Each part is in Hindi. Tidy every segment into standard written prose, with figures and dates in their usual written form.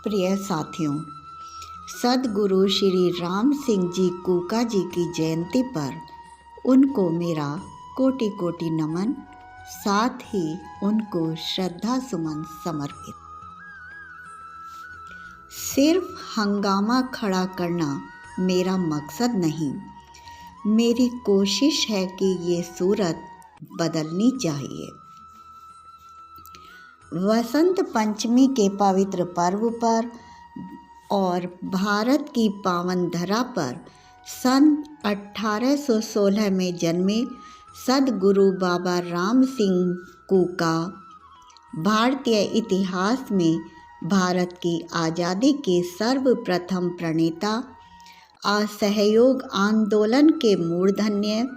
प्रिय साथियों, सद्गुरु श्री राम सिंह जी कूका जी की जयंती पर उनको मेरा कोटि कोटि नमन, साथ ही उनको श्रद्धा सुमन समर्पित। सिर्फ हंगामा खड़ा करना मेरा मकसद नहीं, मेरी कोशिश है कि ये सूरत बदलनी चाहिए। वसंत पंचमी के पवित्र पर्व पर और भारत की पावन धरा पर सन 1816 में जन्मे सद्गुरु बाबा राम सिंह कूका भारतीय इतिहास में भारत की आज़ादी के सर्वप्रथम प्रणेता, असहयोग आंदोलन के मूर्धन्य,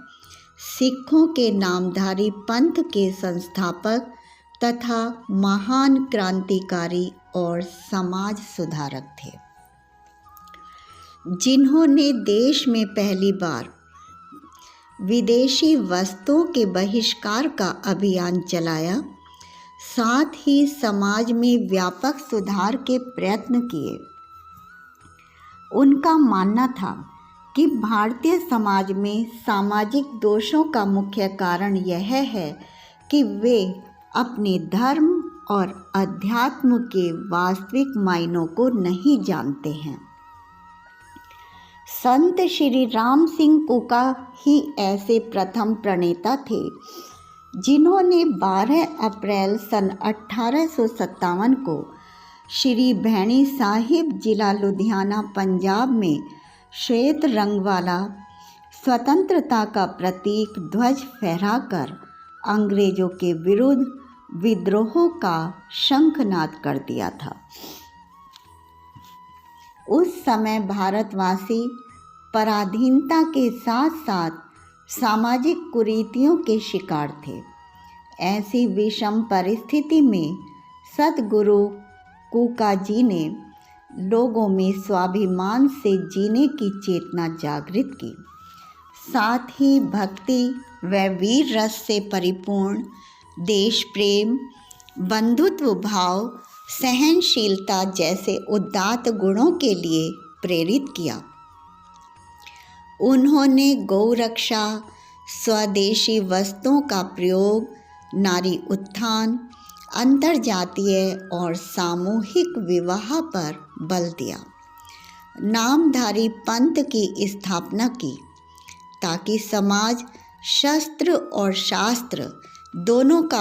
सिखों के नामधारी पंथ के संस्थापक तथा महान क्रांतिकारी और समाज सुधारक थे, जिन्होंने देश में पहली बार विदेशी वस्तुओं के बहिष्कार का अभियान चलाया, साथ ही समाज में व्यापक सुधार के प्रयत्न किए। उनका मानना था कि भारतीय समाज में सामाजिक दोषों का मुख्य कारण यह है कि वे अपने धर्म और अध्यात्म के वास्तविक मायनों को नहीं जानते हैं। संत श्री राम सिंह कूका ही ऐसे प्रथम प्रणेता थे जिन्होंने 12 अप्रैल सन 1857 को श्री भैणी साहिब जिला लुधियाना पंजाब में श्वेत रंग वाला स्वतंत्रता का प्रतीक ध्वज फहराकर अंग्रेजों के विरुद्ध विद्रोह का शंखनाद कर दिया था। उस समय भारतवासी पराधीनता के साथ साथ सामाजिक कुरीतियों के शिकार थे। ऐसी विषम परिस्थिति में सद्गुरु कूका जी ने लोगों में स्वाभिमान से जीने की चेतना जागृत की, साथ ही भक्ति व वीर रस से परिपूर्ण देश प्रेम, बंधुत्व भाव, सहनशीलता जैसे उदात्त गुणों के लिए प्रेरित किया। उन्होंने गौ रक्षा, स्वदेशी वस्तुओं का प्रयोग, नारी उत्थान, अंतर्जातीय और सामूहिक विवाह पर बल दिया। नामधारी पंथ की स्थापना की ताकि समाज शस्त्र और शास्त्र दोनों का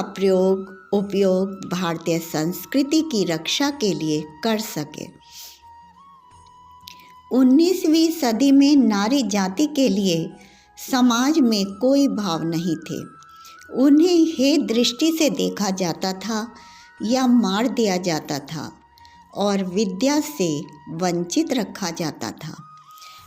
उपयोग भारतीय संस्कृति की रक्षा के लिए कर सके। 19वीं सदी में नारी जाति के लिए समाज में कोई भाव नहीं थे। उन्हें हे दृष्टि से देखा जाता था या मार दिया जाता था और विद्या से वंचित रखा जाता था।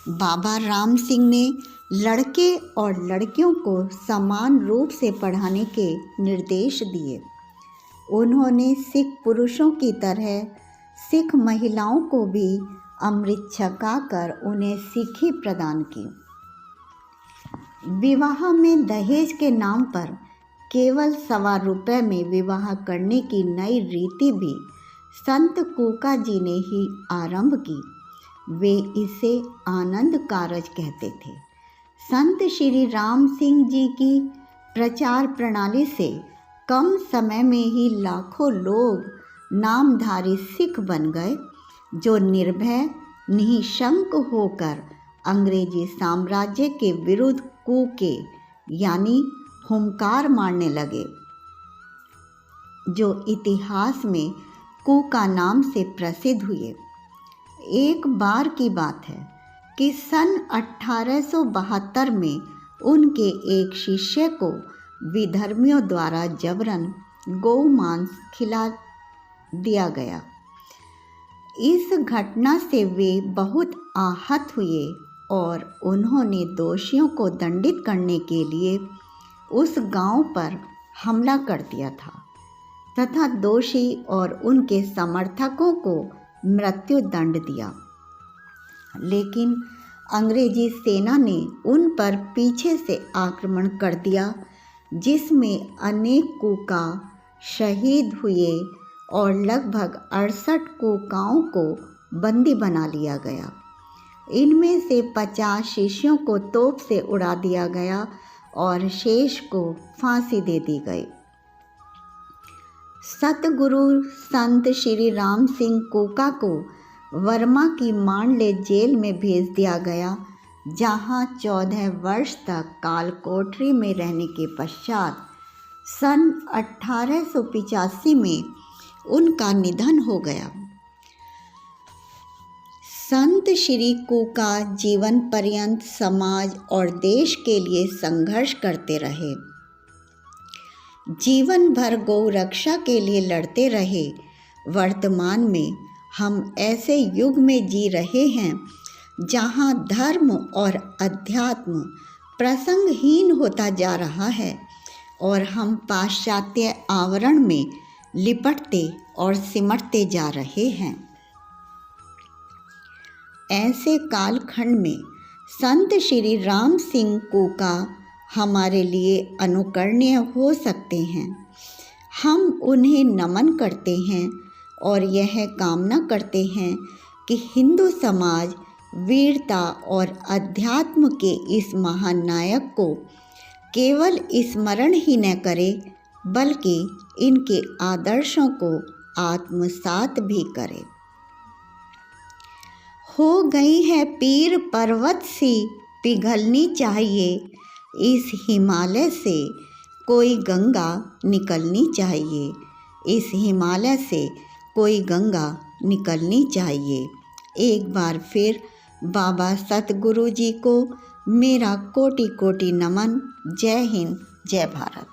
बाबा राम सिंह ने लड़के और लड़कियों को समान रूप से पढ़ाने के निर्देश दिए। उन्होंने सिख पुरुषों की तरह सिख महिलाओं को भी अमृत छकाकर उन्हें सीखी प्रदान की। विवाह में दहेज के नाम पर केवल ₹1.25 में विवाह करने की नई रीति भी संत कूका जी ने ही आरंभ की। वे इसे आनंद कारज कहते थे। संत श्री राम सिंह जी की प्रचार प्रणाली से कम समय में ही लाखों लोग नामधारी सिख बन गए, जो निर्भय निःशंक होकर अंग्रेजी साम्राज्य के विरुद्ध कूके यानी हुंकार मारने लगे, जो इतिहास में कूका नाम से प्रसिद्ध हुए। एक बार की बात है कि सन 1872 में उनके एक शिष्य को विधर्मियों द्वारा जबरन गौ मांस खिला दिया गया। इस घटना से वे बहुत आहत हुए और उन्होंने दोषियों को दंडित करने के लिए उस गांव पर हमला कर दिया था तथा दोषी और उनके समर्थकों को मृत्यु दंड दिया। लेकिन अंग्रेजी सेना ने उन पर पीछे से आक्रमण कर दिया, जिसमें अनेक कूका शहीद हुए और लगभग 68 कोकाओं को बंदी बना लिया गया। इनमें से 50 शिष्यों को तोप से उड़ा दिया गया और शेष को फांसी दे दी गई। सतगुरु संत श्री राम सिंह कोका को वर्मा की मांडले जेल में भेज दिया गया, जहां 14 वर्ष तक काल कोठरी में रहने के पश्चात सन 1885 में उनका निधन हो गया। संत श्री कोका जीवन पर्यंत समाज और देश के लिए संघर्ष करते रहे। जीवन भर गौ रक्षा के लिए लड़ते रहे। वर्तमान में हम ऐसे युग में जी रहे हैं जहां धर्म और अध्यात्म प्रसंगहीन होता जा रहा है और हम पाश्चात्य आवरण में लिपटते और सिमटते जा रहे हैं। ऐसे कालखंड में संत श्री राम सिंह कोका हमारे लिए अनुकरणीय हो सकते हैं। हम उन्हें नमन करते हैं और यह कामना करते हैं कि हिंदू समाज वीरता और अध्यात्म के इस महान नायक को केवल स्मरण ही न करे, बल्कि इनके आदर्शों को आत्मसात भी करे। हो गई है पीर पर्वत सी पिघलनी चाहिए, इस हिमालय से कोई गंगा निकलनी चाहिए, इस हिमालय से कोई गंगा निकलनी चाहिए। एक बार फिर बाबा सतगुरु जी को मेरा कोटि कोटि नमन। जय हिंद, जय भारत।